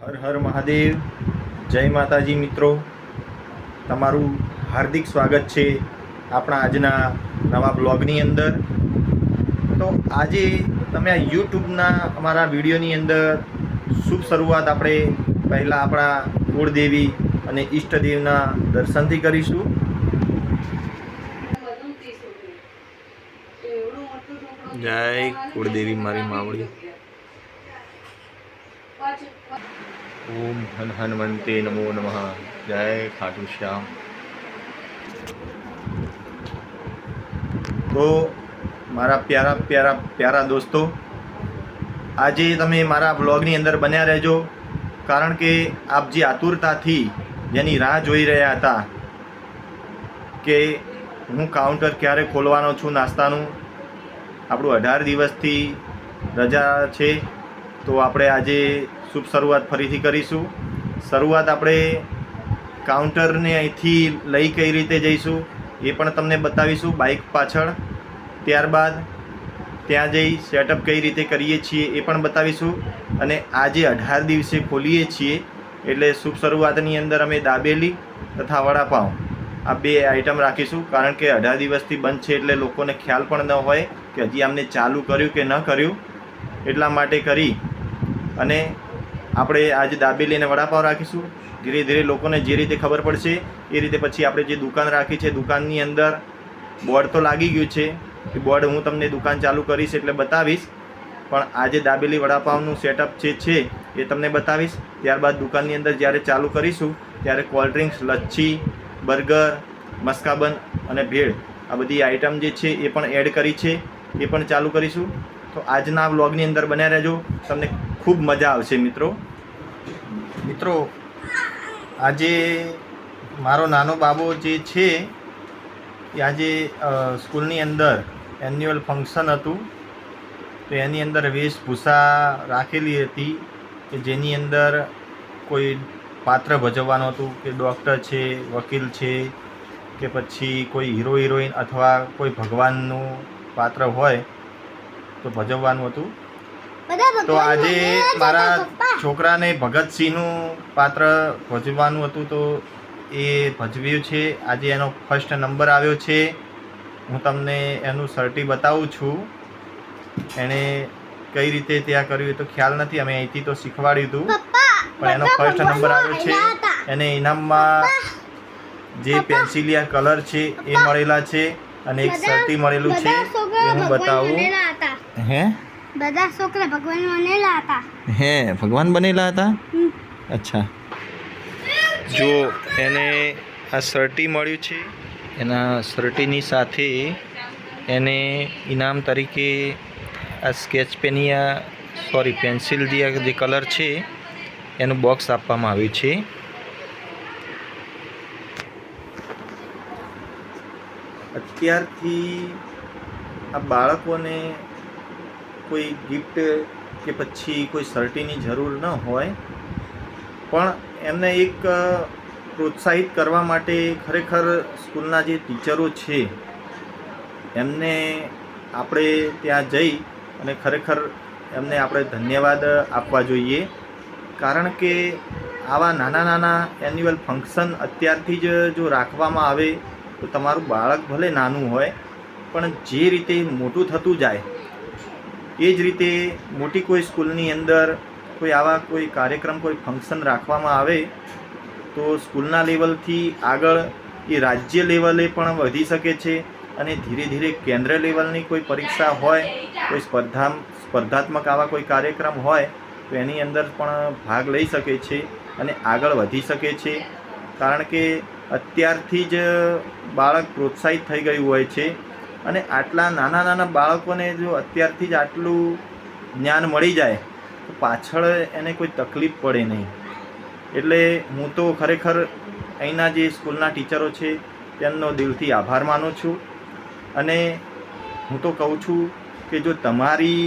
હર હર મહાદેવ. જય માતાજી મિત્રો, તમારું હાર્દિક સ્વાગત છે આપણા આજના નવા બ્લોગની અંદર. તો આજે તમે આ યુટ્યુબના અમારા વિડીયોની અંદર શુભ શરૂઆત આપણે પહેલાં આપણા કુળદેવી અને ઈષ્ટદેવના દર્શનથી કરીશું. જય કુળદેવી મારી માવડી. ઓમ હન હનુમંતે નમો નમઃ. જય ખાટુ શ્યામ. તો મારા પ્યારા દોસ્તો, આજે તમે મારા બ્લોગની અંદર બન્યા રહેજો, કારણ કે આપ જે આતુરતાથી જેની રાહ જોઈ રહ્યા હતા કે હું કાઉન્ટર ક્યારે ખોલવાનો છું નાસ્તાનું. આપણું 18 દિવસથી રજા છે, તો આપણે આજે શુભ શરૂઆત ફરીથી કરીશું. શરૂઆત આપણે કાઉન્ટરને અહીંથી લઈ કઈ રીતે જઈશું એ પણ તમને બતાવીશું બાઇક પાછળ. ત્યારબાદ ત્યાં જઈ સેટઅપ કઈ રીતે કરીએ છીએ એ પણ બતાવીશું. અને આજે 18 દિવસે ખોલીએ છીએ એટલે શુભ શરૂઆતની અંદર અમે દાબેલી તથા વડાપાઉં આ બે આઈટમ રાખીશું, કારણ કે 18 દિવસથી બંધ છે એટલે લોકોને ખ્યાલ પણ ન હોય કે હજી અમને ચાલુ કર્યું કે ન કર્યું. એટલા માટે કરી અને આપણે આજે દાબેલી અને વડાપાઉં રાખીશું. ધીરે ધીરે લોકોને જે રીતે ખબર પડશે એ રીતે પછી આપણે જે દુકાન રાખી છે દુકાનની અંદર બોર્ડ તો લાગી ગયું છે, એ બોર્ડ હું તમને દુકાન ચાલુ કરીશ એટલે બતાવીશ. પણ આજે દાબેલી વડાપાઉંનું સેટઅપ જે છે એ તમને બતાવીશ. ત્યારબાદ દુકાનની અંદર જ્યારે ચાલુ કરીશું ત્યારે કોલ્ડ ડ્રિંક્સ, લચ્છી, બર્ગર, મસ્કાબન અને ભેળ આ બધી આઈટમ જે છે એ પણ એડ કરી છે, એ પણ ચાલુ કરીશું. તો આજના વ્લોગની અંદર બન્યા રહેજો, તમને ખૂબ મજા આવશે મિત્રો. આજે મારો નાનો બાબો જે છે એ આજે સ્કૂલની અંદર એન્યુઅલ ફંક્શન હતું, તો એની અંદર વેશભૂષા રાખેલી હતી કે જેની અંદર કોઈ પાત્ર ભજવવાનું હતું, કે ડૉક્ટર છે, વકીલ છે, કે પછી કોઈ હીરો હિરોઈન અથવા કોઈ ભગવાનનું પાત્ર હોય તો ભજવવાનું હતું. તો આજે મારા છોકરાને ભગતસિંહનું પાત્ર ભજવવાનું હતું, તો એ ભજવ્યું છે. આજે એનો ફર્સ્ટ નંબર આવ્યો છે. હું તમને એનું સર્ટી બતાવું છું. એણે કઈ રીતે ત્યાં કર્યું એ તો ખ્યાલ નથી, અમે અહીંથી તો શીખવાડ્યું હતું, પણ એનો ફર્સ્ટ નંબર આવ્યો છે. એને ઇનામમાં જે પેન્સિલિયા કલર છે એ મળેલા છે અને એક સર્ટી મળેલું છે, એ હું બતાવું. બધા છોકરા ભગવાન બનેલા હતા. ભગવાન બનેલા હતા. અચ્છા, જો એને આ સર્ટી મળ્યું છે. એના સર્ટીની સાથે એને ઇનામ તરીકે આ સ્કેચ પેન્સિલ જે કલર છે એનું બોક્સ આપવામાં આવ્યું છે. અત્યારથી આ બાળકોને કોઈ ગિફ્ટ કે પછી કોઈ સર્ટીની જરૂર ન હોય, પણ એમને એક પ્રોત્સાહિત કરવા માટે ખરેખર સ્કૂલના જે ટીચરો છે એમને આપણે ત્યાં જઈ અને ખરેખર એમને આપણે ધન્યવાદ આપવા જોઈએ. કારણ કે આવા નાના એન્યુઅલ ફંક્શન અત્યારથી જ જો રાખવામાં આવે તો તમારું બાળક ભલે નાનું હોય પણ જે રીતે મોટું થતું જાય એ જ રીતે મોટી કોઈ સ્કૂલની અંદર કોઈ આવા કોઈ કાર્યક્રમ, કોઈ ફંક્શન રાખવામાં આવે તો સ્કૂલના લેવલથી આગળ એ રાજ્ય લેવલે પણ વધી શકે છે. અને ધીરે ધીરે કેન્દ્ર લેવલની કોઈ પરીક્ષા હોય, કોઈ સ્પર્ધાત્મક આવા કોઈ કાર્યક્રમ હોય તો એની અંદર પણ ભાગ લઈ શકે છે અને આગળ વધી શકે છે. કારણ કે અત્યારથી જ બાળક પ્રોત્સાહિત થઈ ગયું હોય છે. અને આટલા નાના બાળકોને જો અત્યારથી જ આટલું જ્ઞાન મળી જાય તો પાછળ એને કોઈ તકલીફ પડે નહીં. એટલે હું તો ખરેખર અહીંના જે સ્કૂલના ટીચરો છે તેમનો દિલથી આભાર માનું છું. અને હું તો કહું છું કે જો તમારી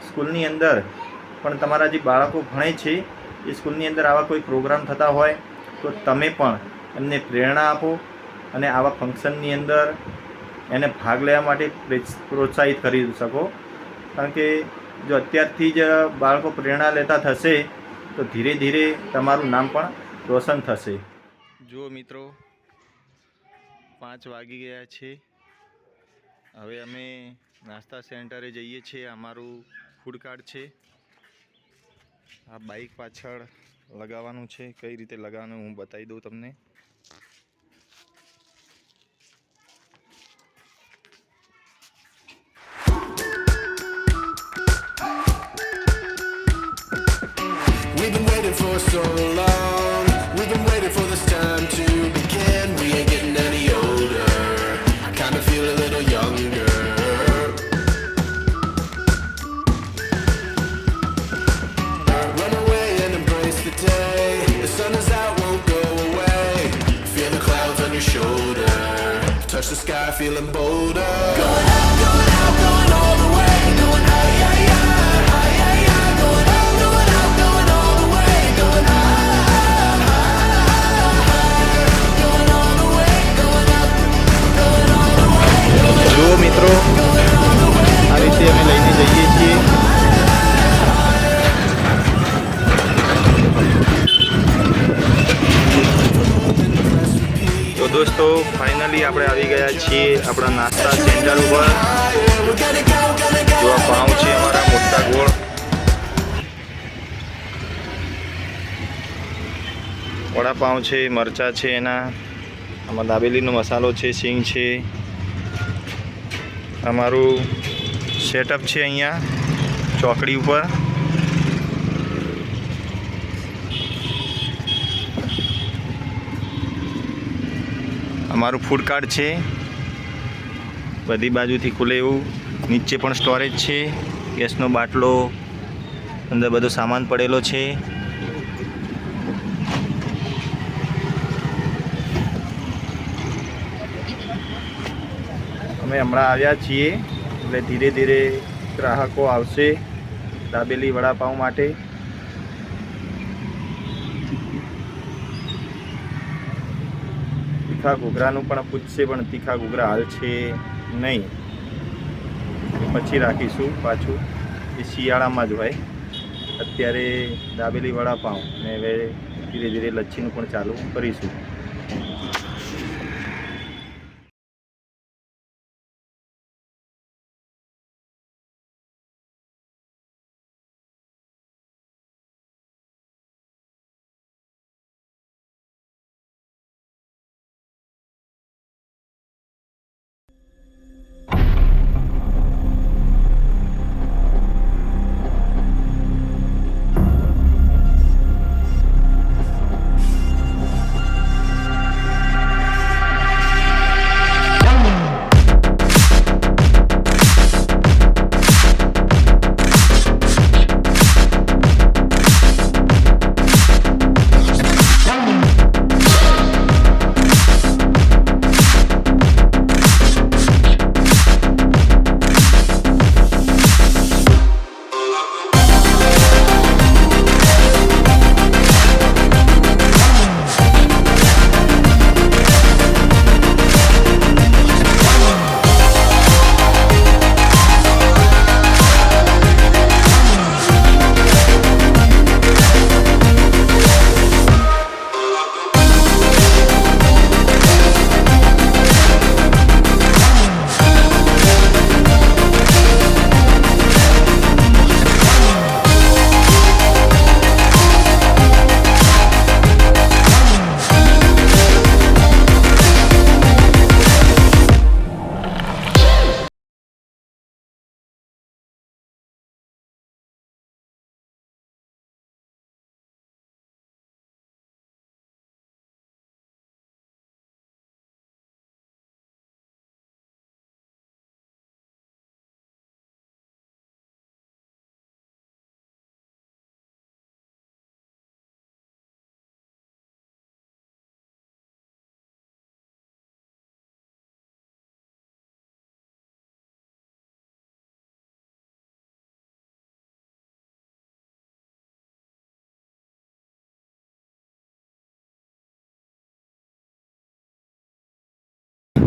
સ્કૂલની અંદર પણ તમારા જે બાળકો ભણે છે એ સ્કૂલની અંદર આવા કોઈ પ્રોગ્રામ થતા હોય તો તમે પણ એમને પ્રેરણા આપો અને આવા ફંક્શનની અંદર એને ભાગ લેવા માટે પ્રોત્સાહિત કરી શકો. કારણ કે જો અત્યારથી જ બાળકો પ્રેરણા લેતા થશે તો ધીરે ધીરે તમારું નામ પણ રોશન થશે. જો મિત્રો 5 વાગી ગયા છે. હવે અમે નાસ્તા સેન્ટરે જઈએ છીએ. અમારું ફૂડ કાર્ટ છે. આ બાઇક પાછળ લગાવવાનું છે. કઈ રીતે લગાવવાનું હું બતાવી દઉં તમને. We've been waiting for so long. We've been waiting for this time to begin. We ain't getting any older. I kinda feel a little younger. Run away and embrace the day. The sun is out, won't go away. Feel the clouds on your shoulder. Touch the sky, feeling bolder. Going out, going out, going all the way. Going high, high, high, high, high, high. Going out, going out, going all the way. Going high, going all the way. Going up, going all the way. જો મિત્રો આ રીતે અમે લઈને જઈએ છીએ. તો દોસ્તો ફાઇનલી આપણે આવી ગયા છીએ આપણા નાસ્તા સેન્ટર ઉપર. જો આ પાઉં છે અમારા મોટા ગોળ. વડાપાઉં છે, મરચાં છે એના. આમાં દાબેલીનો મસાલો છે, સિંગ છે. અમારું સેટઅપ છે અહીંયા ચોકડી ઉપર. અમારું ફૂડ કાર્ટ છે. બધી બાજુથી ખુલે એવું. નીચે પણ સ્ટોરેજ છે. ગેસનો બાટલો, અંદર બધો સામાન પડેલો છે. અમે હમણાં આવ્યા છીએ એટલે ધીરે ધીરે ગ્રાહકો આવશે દાબેલી વડાપાઉં માટે. તીખા ઘૂઘરાનું પણ પૂછશે, પણ તીખા ઘૂઘરા હાલ છે નહીં, પછી રાખીશું પાછું. એ શિયાળામાં જ હોય. અત્યારે દાબેલી વડાપાઉં ને હવે ધીરે ધીરે લચ્છીનું પણ ચાલુ કરીશું.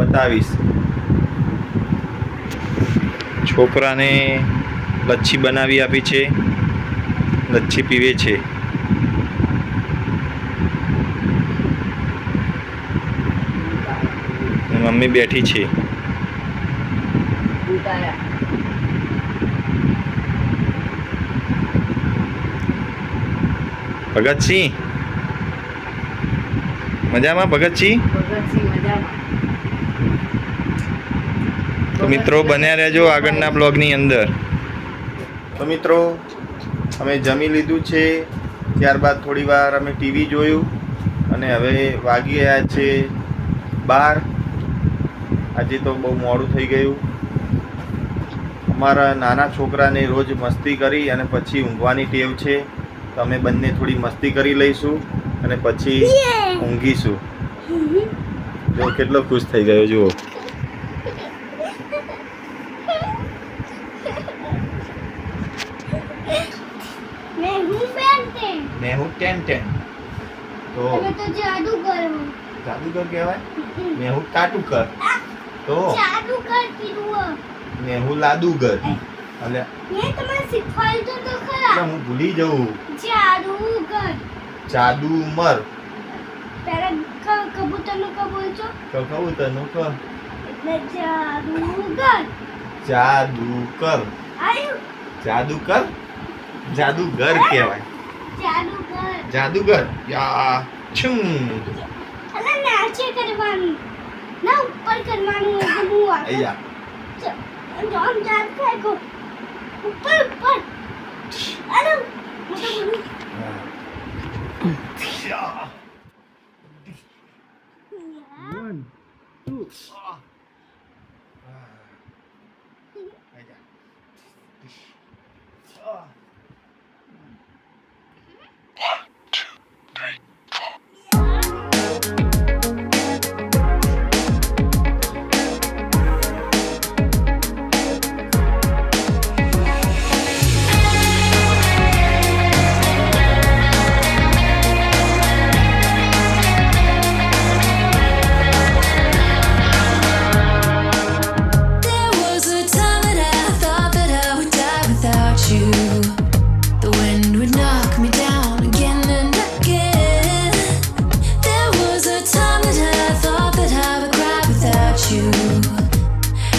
બતાવીશ. છોકરાને લચ્છી બનાવી આપી છે, લચ્છી પીવે છે. મમ્મી બેઠી છે. ભગતસિંહ મજામાં? ભગતસિંહ તો મિત્રો બન્યા રહેજો આગળના બ્લોગની અંદર. તો મિત્રો અમે જમી લીધું છે, ત્યારબાદ થોડી વાર અમે ટીવી જોયું અને હવે વાગી ગયા છે 12. આજે તો બહુ મોડું થઈ ગયું. અમારા નાના છોકરાને રોજ મસ્તી કરી અને પછી ઊંઘવાની ટેવ છે, તો અમે બંને થોડી મસ્તી કરી લઈશું અને પછી ઊંઘીશું. જો કેટલો ખુશ થઈ ગયો જુઓ. मैं हूँ टेन टेन. तो जादूगर કહેવાય. मैं हूँ टाटूकर. तो मैं हूँ लादूगर. અલે મેં તમને શીખવાડ્યું તો ખરા. હું ભૂલી જાઉં. જાદુગર. જાદુમર. પહેલા કબૂતરનું ક બોલજો. કબૂતરનું ક. એટલે જાદુગર. જાદુકર. આયું. જાદુકર. જાદુગર કહેવાય. જાદુગર. જાદુગર. યા છું. અલે નાચે કરવાનું. ના ઉપર કરવાનું એટલે હું આ. અહીંયા. જોમ જાદ ફેંકો. ઉપર ઉપર. અરે મોટો બોલું. યા. 1 2 There was a time that I thought that I would die without you. The wind would knock me down again and again. There was a time that I thought that I would cry without you.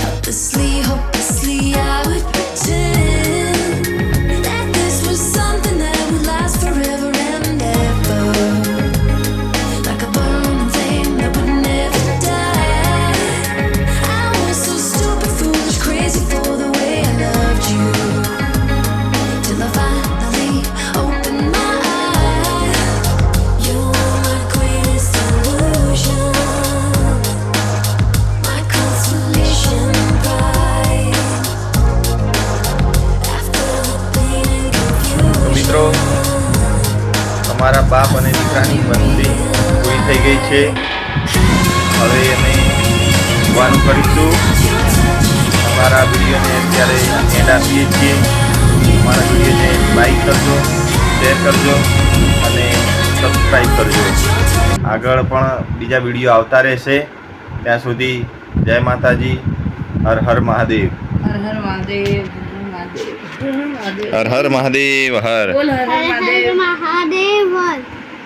Helplessly, hopelessly, I would pretend that this was something that would last forever and ever. Like a burning flame that would never die. I was so stupid, foolish, crazy for the way I loved you. Till I finally opened my eyes. You were my greatest illusion, my consolation prize. After the pain and confusion. મિત્રો અમારા બાપ અને દીકરાની બંધી પૂરી થઈ ગઈ છે. હવે અમે ઊંઘવાનું કરીશું. અમારા વિડીયોને અત્યારે એન્ડ આપીએ છીએ. અમારા વિડીયોને લાઈક કરજો, શેર કરજો અને સબસ્ક્રાઈબ કરજો. આગળ પણ બીજા વિડીયો આવતા રહેશે. ત્યાં સુધી જય માતાજી. હર હર મહાદેવ. હર હર મહાદેવ. હર હર મહાદેવ. હર હર મહાદેવ. હર બોલ હર હર હર મહાદેવ. હર મહાદેવ.